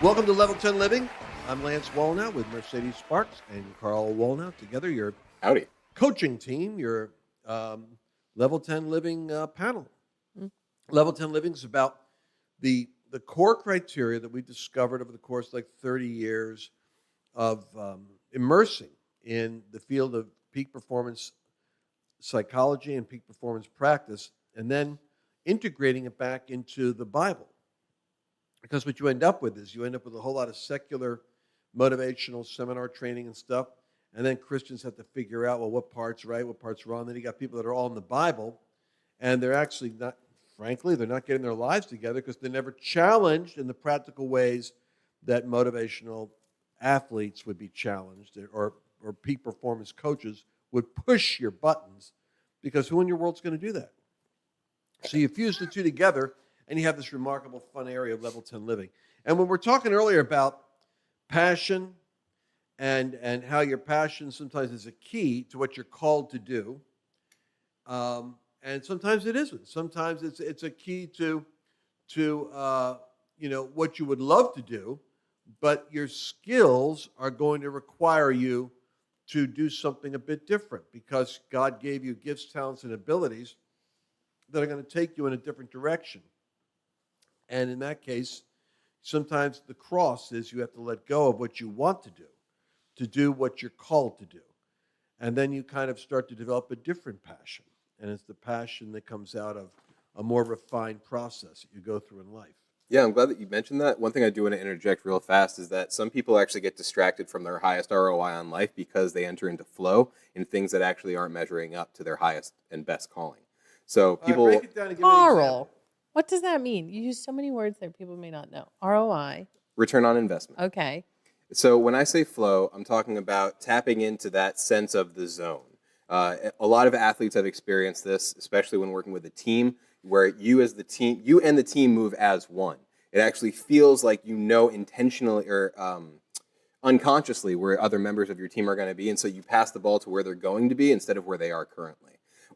Welcome to Level 10 Living. I'm Lance Wallnau with Mercedes Sparks and Carl Wallnau. Together, your Howdy. coaching team, your Level 10 Living panel. Level 10 Living is about the core criteria that we discovered over the course of like 30 years of immersing in the field of peak performance psychology and peak performance practice, and then integrating it back into the Bible. Because what you end up with is you end up with a whole lot of secular motivational seminar training and stuff, and then Christians have to figure out, well, what part's right, what part's wrong. Then you got people that are all in the Bible, and they're actually not, frankly, they're not getting their lives together because they're never challenged in the practical ways that motivational athletes would be challenged, or peak performance coaches would push your buttons, because who in your world's going to do that? So you fuse the two together, and you have this remarkable, fun area of Level 10 Living. And when we're talking earlier about passion and how your passion sometimes is a key to what you're called to do, and sometimes it isn't. Sometimes it's a key to what you would love to do, but your skills are going to require you to do something a bit different because God gave you gifts, talents, and abilities that are going to take you in a different direction. And in that case, sometimes the cross is you have to let go of what you want to do what you're called to do. And then you kind of start to develop a different passion. And it's the passion that comes out of a more refined process that you go through in life. Yeah, I'm glad that you mentioned that. One thing I do want to interject real fast is that some people actually get distracted from their highest ROI on life because they enter into flow in things that actually aren't measuring up to their highest and best calling. So people... break it down and give me an example. Carl, what does that mean? You use so many words there people may not know. ROI. Return on investment. Okay. So when I say flow, I'm talking about tapping into that sense of the zone. A lot of athletes have experienced this, especially when working with a team, where you and the team move as one. It actually feels like you know intentionally or unconsciously where other members of your team are going to be, and so you pass the ball to where they're going to be instead of where they are currently.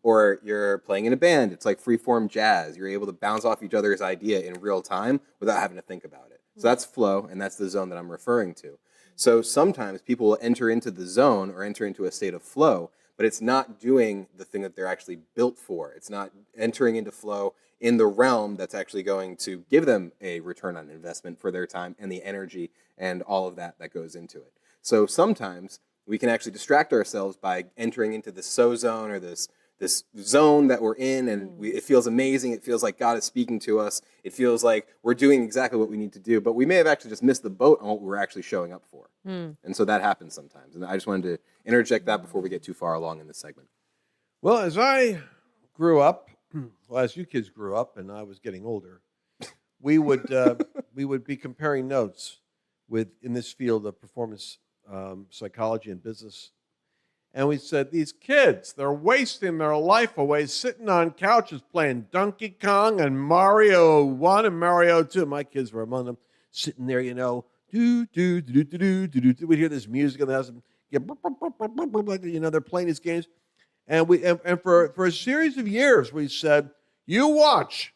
Or you're playing in a band, it's like free-form jazz. You're able to bounce off each other's idea in real time without having to think about it. So that's flow, and that's the zone that I'm referring to. So sometimes people will enter into the zone or enter into a state of flow, but it's not doing the thing that they're actually built for. It's not entering into flow in the realm that's actually going to give them a return on investment for their time and the energy and all of that goes into it. So sometimes we can actually distract ourselves by entering into the so zone or this zone that we're in, and it feels amazing. It feels like God is speaking to us. It feels like we're doing exactly what we need to do, but we may have actually just missed the boat on what we're actually showing up for. And so that happens sometimes. And I just wanted to interject that before we get too far along in this segment. Well, as I grew up, as you kids grew up, and I was getting older, we would be comparing notes in this field of performance psychology and business. And we said, these kids, they're wasting their life away sitting on couches playing Donkey Kong and Mario 1 and Mario 2. My kids were among them, sitting there, We'd hear this music in the house, they're playing these games. And for a series of years, we said, you watch.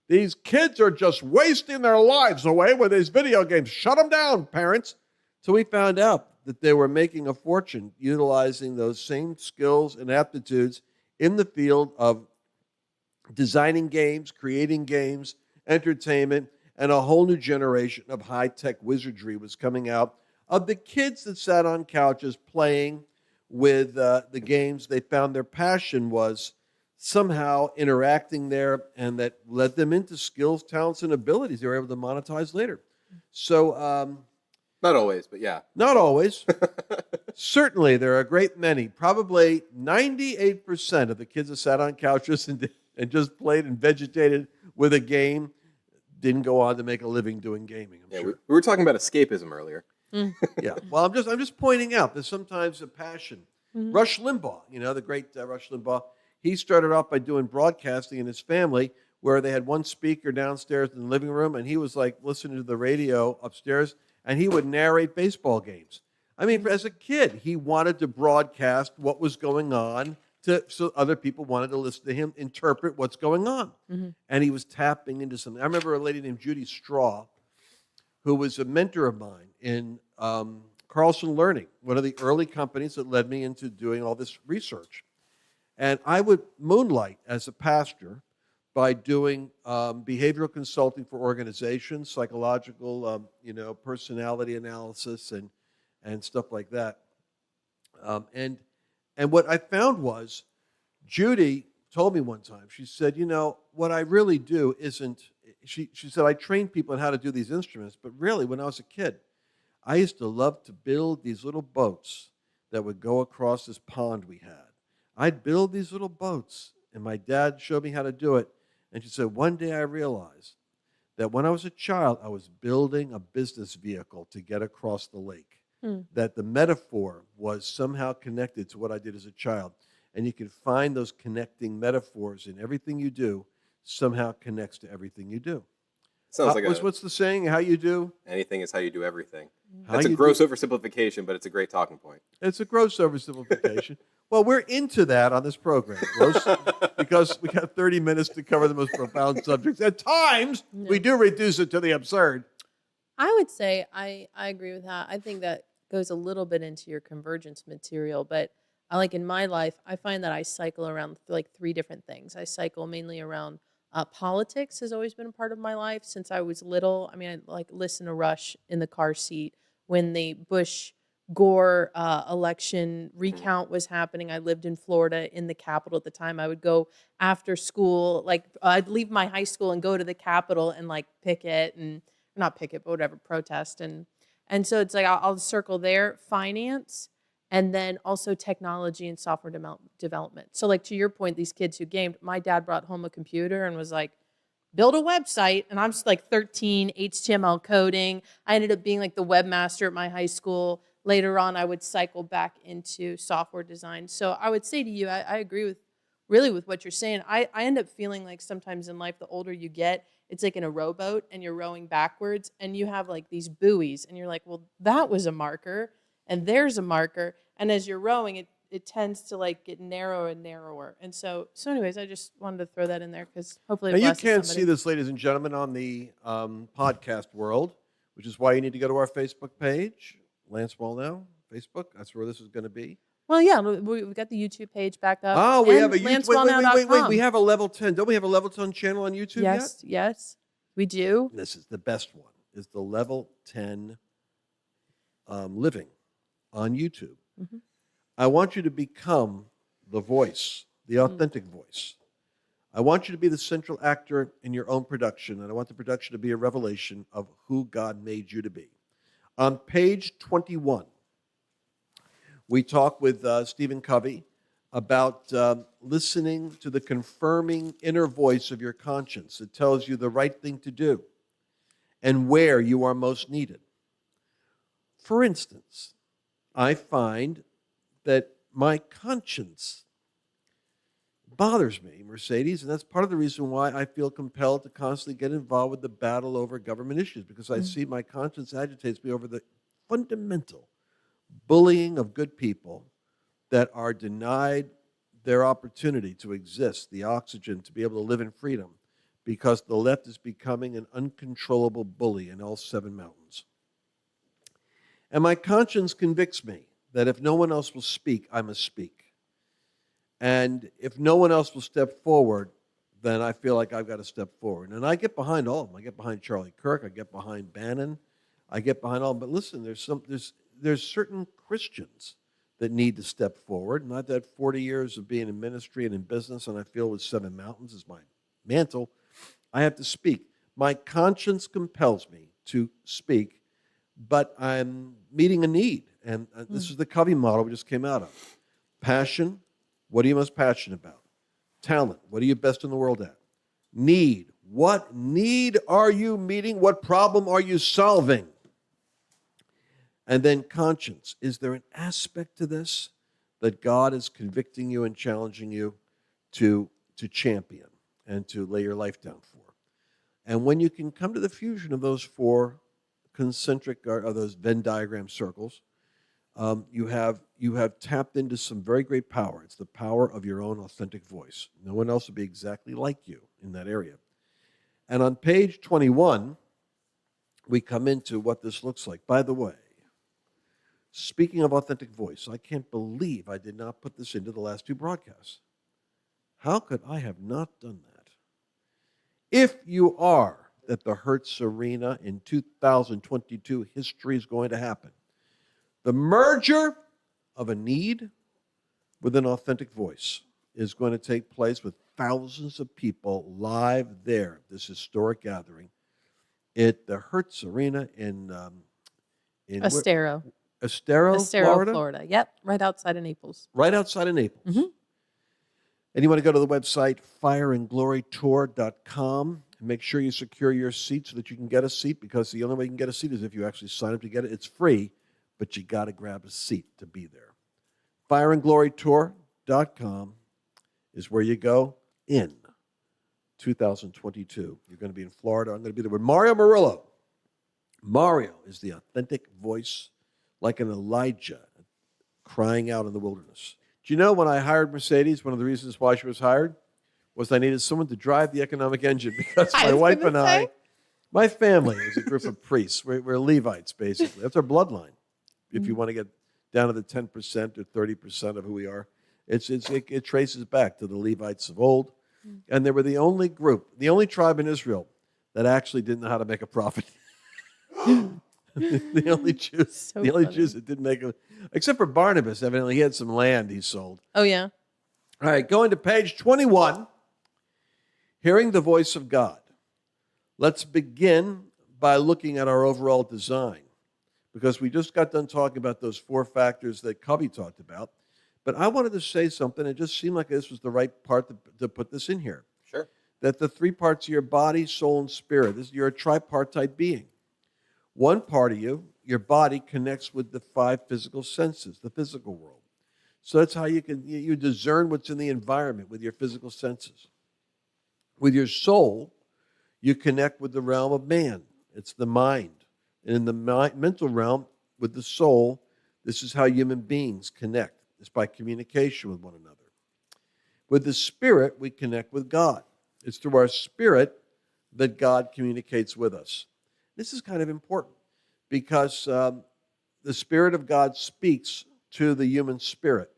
These kids are just wasting their lives away with these video games. Shut them down, parents. So we found out that they were making a fortune utilizing those same skills and aptitudes in the field of designing games, creating games, entertainment, and a whole new generation of high-tech wizardry was coming out of the kids that sat on couches playing with the games. They found their passion was somehow interacting there, and that led them into skills, talents, and abilities they were able to monetize later. So... not always, but yeah. Not always. Certainly, there are a great many. Probably 98% of the kids that sat on couches and just played and vegetated with a game didn't go on to make a living doing gaming. I'm sure. We were talking about escapism earlier. Yeah. Well, I'm just pointing out that sometimes a passion. Rush Limbaugh, the great Rush Limbaugh, he started off by doing broadcasting in his family, where they had one speaker downstairs in the living room, and he was like listening to the radio upstairs, and he would narrate baseball games. I mean, as a kid, he wanted to broadcast what was going on so other people wanted to listen to him interpret what's going on. And he was tapping into something. I remember a lady named Judy Straw, who was a mentor of mine in Carlson Learning, one of the early companies that led me into doing all this research. And I would moonlight as a pastor by doing behavioral consulting for organizations, psychological, personality analysis, and stuff like that. And what I found was, Judy told me one time, she said, what I really do isn't, she said, I train people on how to do these instruments, but really, when I was a kid, I used to love to build these little boats that would go across this pond we had. I'd build these little boats, and my dad showed me how to do it. And she said, one day I realized that when I was a child, I was building a business vehicle to get across the lake, that the metaphor was somehow connected to what I did as a child. And you can find those connecting metaphors in everything you do, somehow connects to everything you do. Sounds like what's the saying? How you do? Anything is how you do everything. How That's a you gross oversimplification, but it's a great talking point. It's a gross oversimplification. Well, we're into that on this program, gross, because we got 30 minutes to cover the most profound subjects. At times, we do reduce it to the absurd. I would say I agree with that. I think that goes a little bit into your convergence material, but like in my life, I find that I cycle around like 3 different things. I cycle mainly around politics has always been a part of my life since I was little. I mean, I like listen to Rush in the car seat when the Bush-Gore election recount was happening. I lived in Florida in the Capitol at the time. I would go after school, like I'd leave my high school and go to the Capitol and like picket and not picket, but whatever, protest. And so it's like I'll circle there, finance, and then also technology and software development. So like to your point, these kids who gamed, my dad brought home a computer and was like, build a website. And I'm just like 13, HTML coding. I ended up being like the webmaster at my high school. Later on, I would cycle back into software design. So I would say to you, I agree with what you're saying. I end up feeling like sometimes in life, the older you get, it's like in a rowboat and you're rowing backwards and you have like these buoys and you're like, well, that was a marker and there's a marker. And as you're rowing, it tends to like get narrower and narrower. And so anyways, I just wanted to throw that in there because hopefully it now, you blesses can't somebody. see this, ladies and gentlemen, on the podcast world, which is why you need to go to our Facebook page, Lance Wallnau, Facebook. That's where this is going to be. Well, yeah, we've got the YouTube page back up. Oh, we have a and YouTube. Wait. We have a Level 10. Don't we have a Level 10 channel on YouTube yet? Yes, we do. This is the best one. Is the Level 10 Living on YouTube. Mm-hmm. I want you to become the voice, the authentic voice. I want you to be the central actor in your own production, and I want the production to be a revelation of who God made you to be. On page 21, we talk with Stephen Covey about listening to the confirming inner voice of your conscience. It tells you the right thing to do and where you are most needed. For instance, I find that my conscience bothers me, Mercedes, and that's part of the reason why I feel compelled to constantly get involved with the battle over government issues, because I see my conscience agitates me over the fundamental bullying of good people that are denied their opportunity to exist, the oxygen to be able to live in freedom, because the left is becoming an uncontrollable bully in all 7 mountains. And my conscience convicts me that if no one else will speak, I must speak. And if no one else will step forward, then I feel like I've got to step forward. And I get behind all of them. I get behind Charlie Kirk. I get behind Bannon. I get behind all of them. But listen, there's certain Christians that need to step forward. And I've had 40 years of being in ministry and in business, and I feel with 7 mountains is my mantle. I have to speak. My conscience compels me to speak, but I'm meeting a need. And this is the Covey model we just came out of. Passion, what are you most passionate about? Talent, what are you best in the world at? Need, what need are you meeting? What problem are you solving? And then conscience, is there an aspect to this that God is convicting you and challenging you to champion and to lay your life down for? And when you can come to the fusion of those 4 concentric, or those Venn diagram circles, you have tapped into some very great power. It's the power of your own authentic voice. No one else will be exactly like you in that area. And on page 21, we come into what this looks like. By the way, speaking of authentic voice, I can't believe I did not put this into the last 2 broadcasts. How could I have not done that? If you are at the Hertz Arena in 2022, history is going to happen. The merger of a need with an authentic voice is going to take place with thousands of people live there, this historic gathering at the Hertz Arena in Estero, Florida? Yep, right outside of Naples. Right outside of Naples. Mhm. And you want to go to the website fireandglorytour.com and make sure you secure your seat so that you can get a seat, because the only way you can get a seat is if you actually sign up to get it. It's free, but you got to grab a seat to be there. Fireandglorytour.com is where you go in 2022. You're going to be in Florida. I'm going to be there with Mario Murillo. Mario is the authentic voice, like an Elijah crying out in the wilderness. Do you know when I hired Mercedes, one of the reasons why she was hired was I needed someone to drive the economic engine, because my wife and my family is a group of priests. We're Levites, basically. That's our bloodline. If you want to get down to the 10% or 30% of who we are, it traces back to the Levites of old. And they were the only group, the only tribe in Israel that actually didn't know how to make a profit. the only Jews that didn't make a, except for Barnabas, evidently he had some land he sold. Oh, yeah. All right, going to page 21, hearing the voice of God. Let's begin by looking at our overall design, because we just got done talking about those 4 factors that Covey talked about. But I wanted to say something. It just seemed like this was the right part to put this in here. Sure. That the 3 parts of your body, soul, and spirit, you're a tripartite being. One part of you, your body, connects with the 5 physical senses, the physical world. So that's how you discern what's in the environment with your physical senses. With your soul, you connect with the realm of man. It's the mind. And in the mental realm, with the soul, this is how human beings connect. It's by communication with one another. With the spirit, we connect with God. It's through our spirit that God communicates with us. This is kind of important, because the Spirit of God speaks to the human spirit.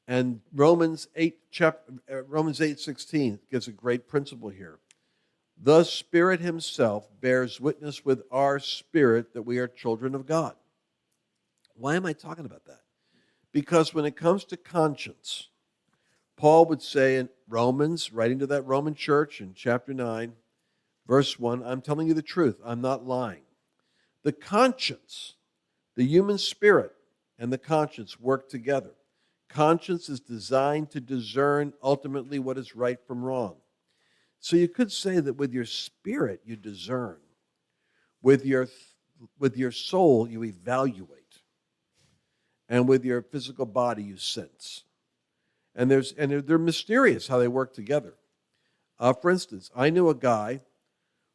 And Romans 8:16 gives a great principle here. The Spirit himself bears witness with our spirit that we are children of God. Why am I talking about that? Because when it comes to conscience, Paul would say in Romans, writing to that Roman church in chapter 9, verse 1, I'm telling you the truth, I'm not lying. The conscience, the human spirit, and the conscience work together. Conscience is designed to discern ultimately what is right from wrong. So you could say that with your spirit, you discern. With your soul, you evaluate. And with your physical body, you sense. And they're mysterious how they work together. For instance, I knew a guy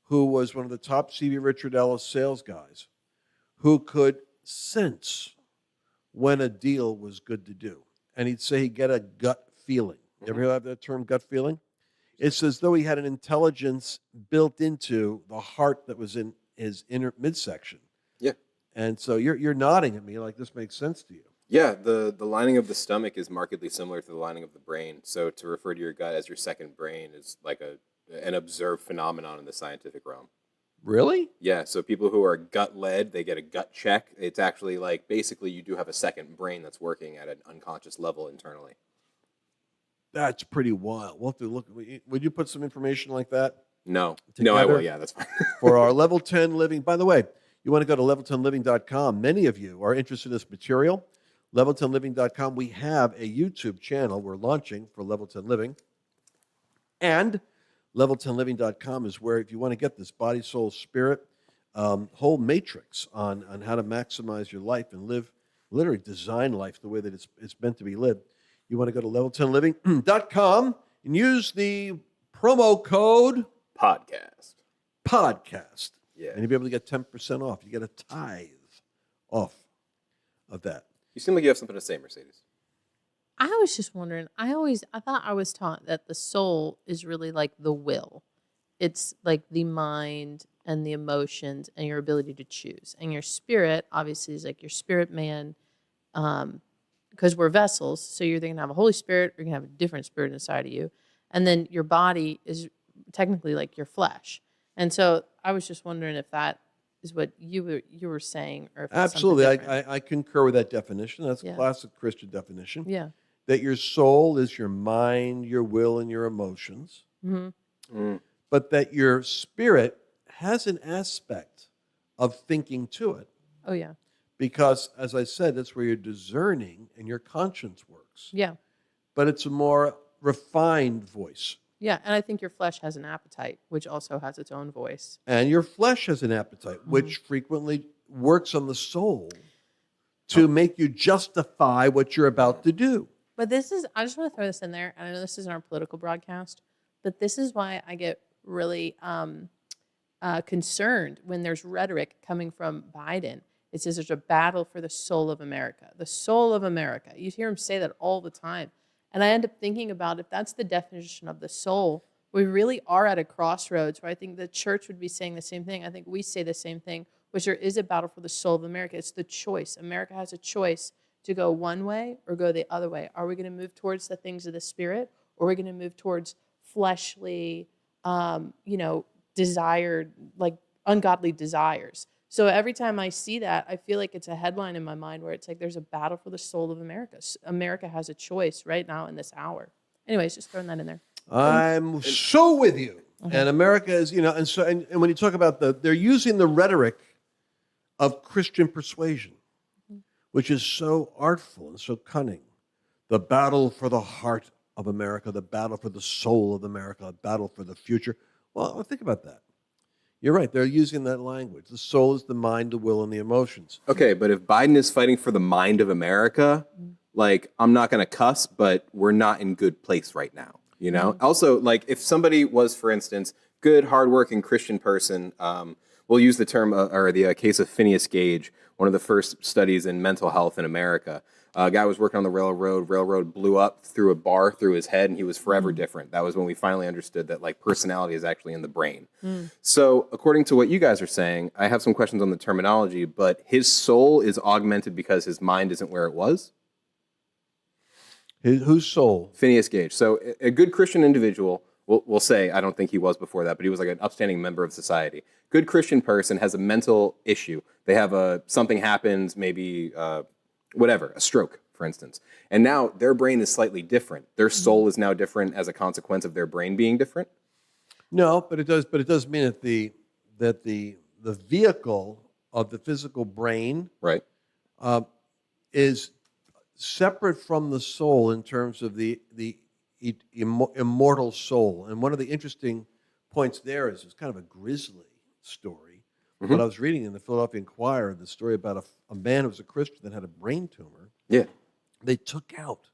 who was one of the top C.B. Richard Ellis sales guys, who could sense when a deal was good to do. And he'd say he'd get a gut feeling. You ever hear that term, gut feeling? It's as though he had an intelligence built into the heart that was in his inner midsection. Yeah. And so you're nodding at me like this makes sense to you. Yeah, the lining of the stomach is markedly similar to the lining of the brain. So to refer to your gut as your second brain is like an observed phenomenon in the scientific realm. Really? Yeah, so people who are gut-led, they get a gut check. It's actually like basically you do have a second brain that's working at an unconscious level internally. That's pretty wild. We'll have to look. Would you put some information like that? No, together I will. Yeah, that's fine. For our Level 10 Living. By the way, you want to go to level10living.com. Many of you are interested in this material. Level10living.com. We have a YouTube channel we're launching for Level 10 Living. And level10living.com is where, if you want to get this body, soul, spirit, whole matrix on how to maximize your life and live, literally design life the way that it's meant to be lived, you want to go to level10living.com and use the promo code Podcast. Yeah. And you'll be able to get 10% off. You get a tithe off of that. You seem like you have something to say, Mercedes. I was just wondering, I thought I was taught that the soul is really like the will. It's like the mind and the emotions and your ability to choose. And your spirit, obviously, is like your spirit man, because we're vessels. So you're either going to have a Holy Spirit or you're going to have a different spirit inside of you. And then your body is technically like your flesh. And so I was just wondering if that is what you were saying, or if it's Absolutely. something different. I concur with that definition. That's a Yeah. classic Christian definition. Yeah. That your soul is your mind, your will, and your emotions, but that your spirit has an aspect of thinking to it. Oh, yeah. Because, as I said, that's where your discerning and your conscience works. Yeah. But it's a more refined voice. Yeah. And I think your flesh has an appetite, which also has its own voice. And your flesh has an appetite, which frequently works on the soul to make you justify what you're about to do. But this is, I just want to throw this in there. And I know this isn't our political broadcast, but this is why I get really concerned when there's rhetoric coming from Biden. It says there's a battle for the soul of America. The soul of America. You hear him say that all the time. And I end up thinking about, if that's the definition of the soul, we really are at a crossroads where I think the church would be saying the same thing. I think we say the same thing, which there is a battle for the soul of America. It's the choice. America has a choice to go one way or go the other way. Are we going to move towards the things of the spirit, or are we going to move towards fleshly, desired, like ungodly desires? So every time I see that, I feel like it's a headline in my mind where it's like there's a battle for the soul of America. America has a choice right now in this hour. Anyways, just throwing that in there. I'm so with you. And America is, and when you talk about they're using the rhetoric of Christian persuasion, which is so artful and so cunning. The battle for the heart of America, the battle for the soul of America, the battle for the future. Well, think about that. You're right. They're using that language. The soul is the mind, the will, and the emotions. Okay, but if Biden is fighting for the mind of America, like, I'm not going to cuss, but we're not in good place right now, you know? Also, like, if somebody was, for instance, good, hardworking Christian person, we'll use the term, or the case of Phineas Gage, one of the first studies in mental health in America. A guy was working on the railroad blew up through a bar through his head, and he was forever different. That was when we finally understood that, like, personality is actually in the brain. So according to what you guys are saying, I have some questions on the terminology, but his soul is augmented because his mind isn't where it was? Whose soul? Phineas Gage. So a good Christian individual, we'll say, I don't think he was before that, but he was like an upstanding member of society. Good Christian person has a mental issue. They have something happens, maybe whatever, a stroke, for instance. And now their brain is slightly different. Their soul is now different as a consequence of their brain being different. No, but it does mean that the vehicle of the physical brain Right. is separate from the soul in terms of the immortal soul. And one of the interesting points there is it's kind of a grisly story. But I was reading in the Philadelphia Inquirer the story about a man who was a Christian that had a brain tumor. Yeah. They took out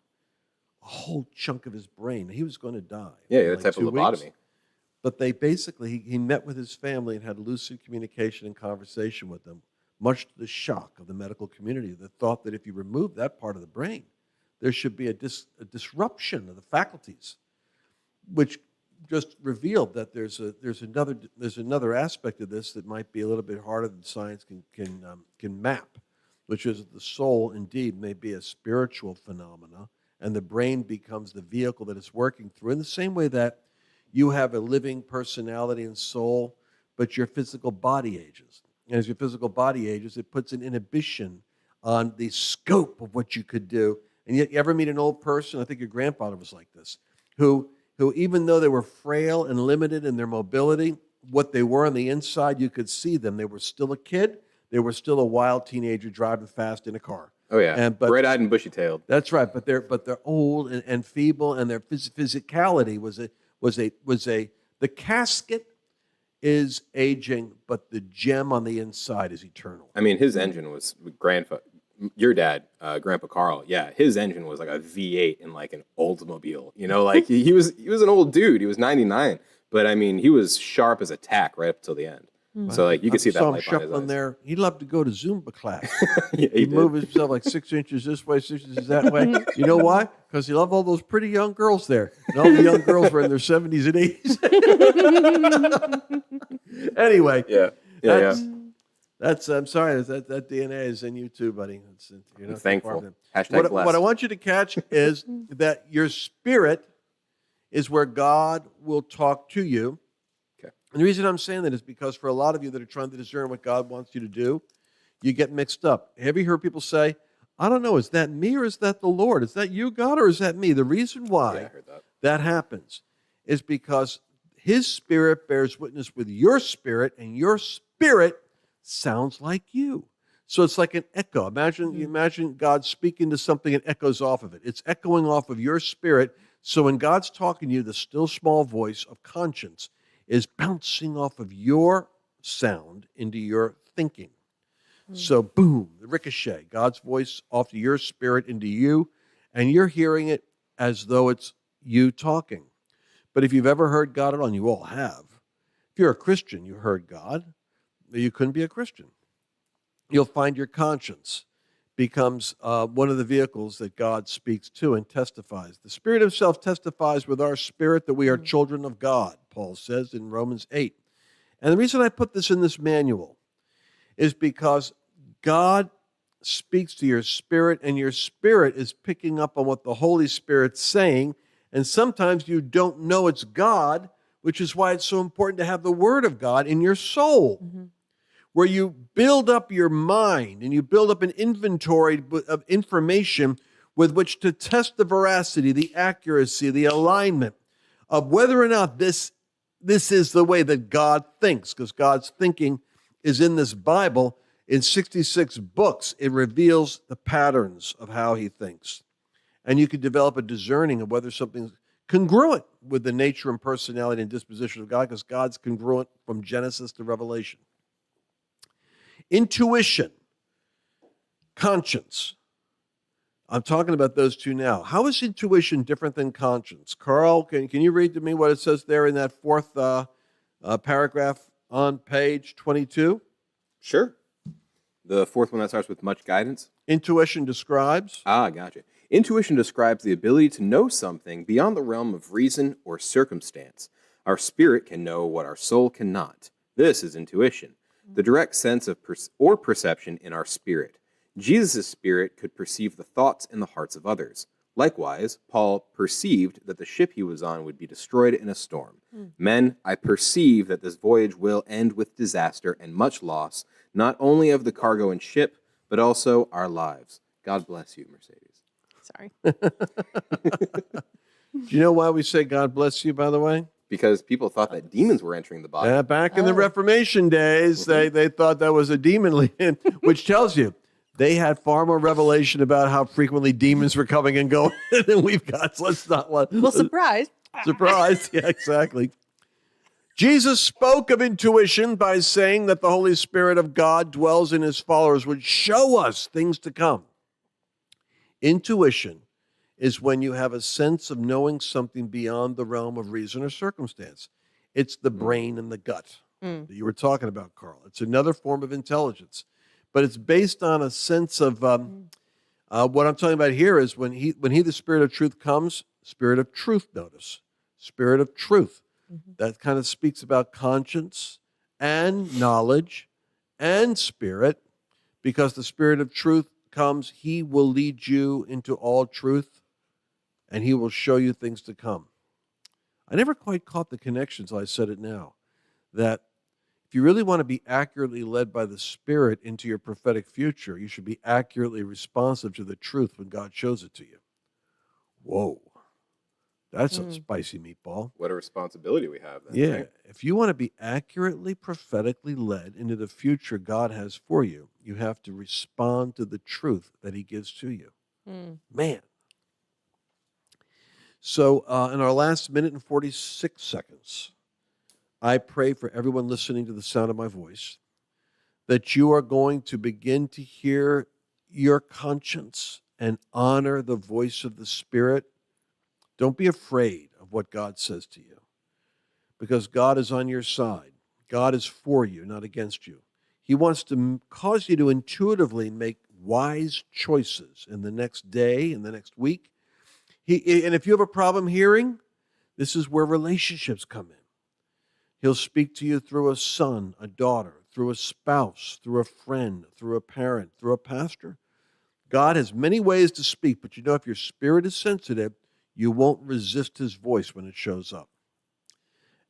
a whole chunk of his brain. He was going to die. Yeah, in the type of 2 weeks. lobotomy. But they basically, he met with his family and had lucid communication and conversation with them, much to the shock of the medical community that thought that if you remove that part of the brain, there should be a disruption of the faculties, which just revealed that there's another aspect of this that might be a little bit harder than science can map, which is that the soul indeed may be a spiritual phenomena, and the brain becomes the vehicle that it's working through. In the same way that you have a living personality and soul, but your physical body ages. And as your physical body ages, it puts an inhibition on the scope of what you could do. And yet, you ever meet an old person, I think your grandfather was like this, who even though they were frail and limited in their mobility, what they were on the inside, you could see them. They were still a kid. They were still a wild teenager driving fast in a car. Oh, yeah. Bright-eyed and bushy-tailed. That's right. But they're old and feeble, and their physicality was the casket is aging, but the gem on the inside is eternal. I mean, his engine was your dad, Grandpa Carl. Yeah, his engine was like a V8 in like an Oldsmobile. You know, like he was an old dude. He was 99, but I mean, he was sharp as a tack right up till the end. So like you could see that light on his eyes. There. He loved to go to Zumba class. Yeah, He'd move himself like 6 inches this way, 6 inches that way. You know why? Because he loved all those pretty young girls there. And all the young girls were in their 70s and 80s. Anyway, Yeah. that's, that's. I'm sorry. That DNA is in you too, buddy. You're not too far Thankful. from it. Hashtag What blessed. I want you to catch is that your spirit is where God will talk to you. Okay. And the reason I'm saying that is because for a lot of you that are trying to discern what God wants you to do, you get mixed up. Have you heard people say, I don't know, is that me or is that the Lord? Is that you, God, or is that me? The reason why I heard that. that happens is because his spirit bears witness with your spirit, and your spirit sounds like you. So it's like an echo. Imagine God speaking to something and echoes off of it. It's echoing off of your spirit. So when God's talking to you, the still small voice of conscience is bouncing off of your sound into your thinking. So boom, the ricochet, God's voice off to your spirit into you, and you're hearing it as though it's you talking. But if you've ever heard God at all, and you all have, if you're a Christian, you heard God, you couldn't be a Christian. You'll find your conscience becomes one of the vehicles that God speaks to and testifies. The Spirit himself testifies with our spirit that we are children of God, Paul says in Romans 8. And the reason I put this in this manual is because God speaks to your spirit, and your spirit is picking up on what the Holy Spirit's saying, and sometimes you don't know it's God, which is why it's so important to have the Word of God in your soul, where you build up your mind and you build up an inventory of information with which to test the veracity, the accuracy, the alignment of whether or not this is the way that God thinks, because God's thinking is in this Bible. In 66 books, it reveals the patterns of how he thinks. And you can develop a discerning of whether something's congruent with the nature and personality and disposition of God, because God's congruent from Genesis to Revelation. Intuition, conscience. I'm talking about those two now. How is intuition different than conscience? Carl, can you read to me what it says there in that fourth paragraph on page 22? Sure. The fourth one that starts with much guidance. Intuition describes. Gotcha. Intuition describes the ability to know something beyond the realm of reason or circumstance. Our spirit can know what our soul cannot. This is intuition, the direct sense of perception in our spirit. Jesus' spirit could perceive the thoughts and the hearts of others. Likewise, Paul perceived that the ship he was on would be destroyed in a storm. Men, I perceive that this voyage will end with disaster and much loss, not only of the cargo and ship, but also our lives. God bless you, Mercedes. Sorry. Do you know why we say God bless you, by the way? Because people thought that demons were entering the body. Yeah, back in the Reformation days, they thought that was a demon, which tells you they had far more revelation about how frequently demons were coming and going than we've got. So let's not let... Well, surprise. Surprise. Yeah, exactly. Jesus spoke of intuition by saying that the Holy Spirit of God dwells in his followers, would show us things to come. Intuition is when you have a sense of knowing something beyond the realm of reason or circumstance. It's the brain and the gut that you were talking about, Carl. It's another form of intelligence, but it's based on a sense of what I'm talking about here is when he, the Spirit of truth comes, Spirit of truth, notice, Spirit of truth. That kind of speaks about conscience and knowledge and spirit, because the Spirit of truth comes, he will lead you into all truth, and he will show you things to come. I never quite caught the connection until I said it now, that if you really want to be accurately led by the Spirit into your prophetic future, you should be accurately responsive to the truth when God shows it to you. Whoa. That's a spicy meatball. What a responsibility we have then. Yeah. Right? If you want to be accurately, prophetically led into the future God has for you, you have to respond to the truth that he gives to you. Man. So in our last minute and 46 seconds, I pray for everyone listening to the sound of my voice that you are going to begin to hear your conscience and honor the voice of the Spirit. Don't be afraid of what God says to you, because God is on your side. God is for you, not against you. He wants to cause you to intuitively make wise choices in the next day, in the next week. And if you have a problem hearing, this is where relationships come in. He'll speak to you through a son, a daughter, through a spouse, through a friend, through a parent, through a pastor. God has many ways to speak, but if your spirit is sensitive, you won't resist his voice when it shows up.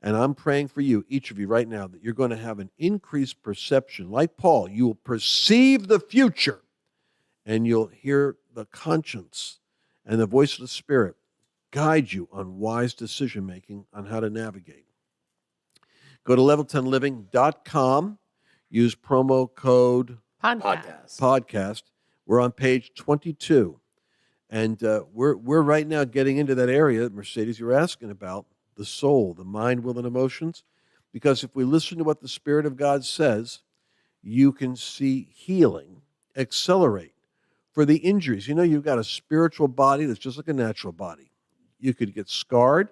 And I'm praying for you, each of you right now, that you're going to have an increased perception. Like Paul, you will perceive the future, and you'll hear the conscience and the voice of the Spirit guide you on wise decision-making on how to navigate. Go to level10living.com. Use promo code podcast. We're on page 22. And we're right now getting into that area, Mercedes, you're asking about, the soul, the mind, will, and emotions. Because if we listen to what the Spirit of God says, you can see healing accelerate for the injuries. You've got a spiritual body that's just like a natural body. You could get scarred,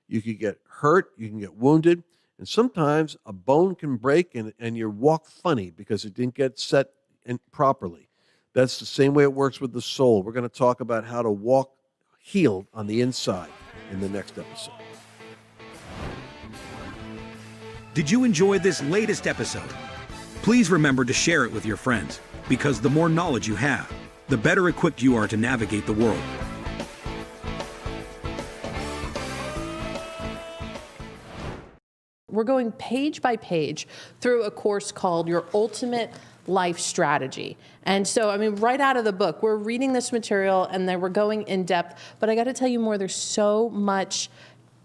you could get hurt, you can get wounded, and sometimes a bone can break and you walk funny because it didn't get set in properly. That's the same way it works with the soul. We're going to talk about how to walk healed on the inside in the next episode. Did you enjoy this latest episode? Please remember to share it with your friends, because the more knowledge you have, the better equipped you are to navigate the world. We're going page by page through a course called Your Ultimate Life Strategy. And so, right out of the book, we're reading this material and then we're going in depth. But I got to tell you more, there's so much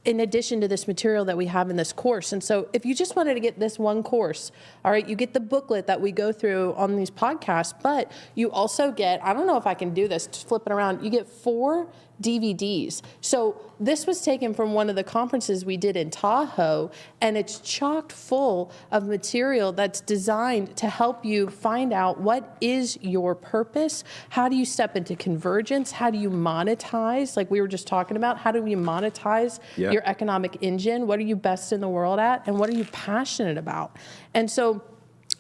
in addition to this material that we have in this course. And so if you just wanted to get this one course, all right, you get the booklet that we go through on these podcasts, but you also get, I don't know if I can do this, just flip it around, you get 4 DVDs. So this was taken from one of the conferences we did in Tahoe, and it's chock full of material that's designed to help you find out what is your purpose, how do you step into convergence, how do you monetize, like we were just talking about, how do you monetize your economic engine, what are you best in the world at, and what are you passionate about? And so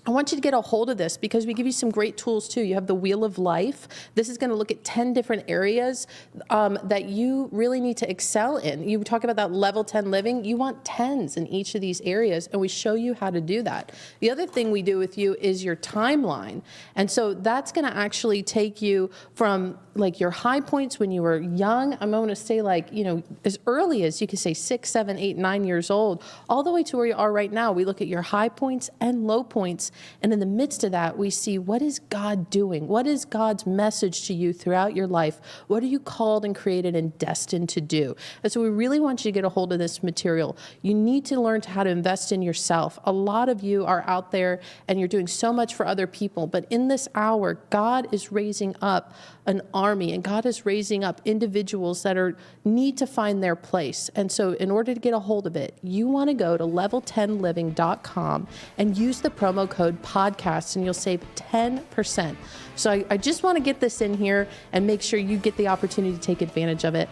I want you to get a hold of this because we give you some great tools too. You have the Wheel of Life. This is going to look at 10 different areas that you really need to excel in. You talk about that level 10 living. You want 10s in each of these areas, and we show you how to do that. The other thing we do with you is your timeline. And so that's going to actually take you from like your high points when you were young. I'm going to say as early as you could say 6, 7, 8, 9 years old, all the way to where you are right now. We look at your high points and low points. And in the midst of that, we see, what is God doing? What is God's message to you throughout your life? What are you called and created and destined to do? And so we really want you to get a hold of this material. You need to learn how to invest in yourself. A lot of you are out there and you're doing so much for other people. But in this hour, God is raising up an army, and God is raising up individuals that need to find their place. And so in order to get a hold of it, you want to go to level10living.com and use the promo code podcast, and you'll save 10%. So I just want to get this in here and make sure you get the opportunity to take advantage of it.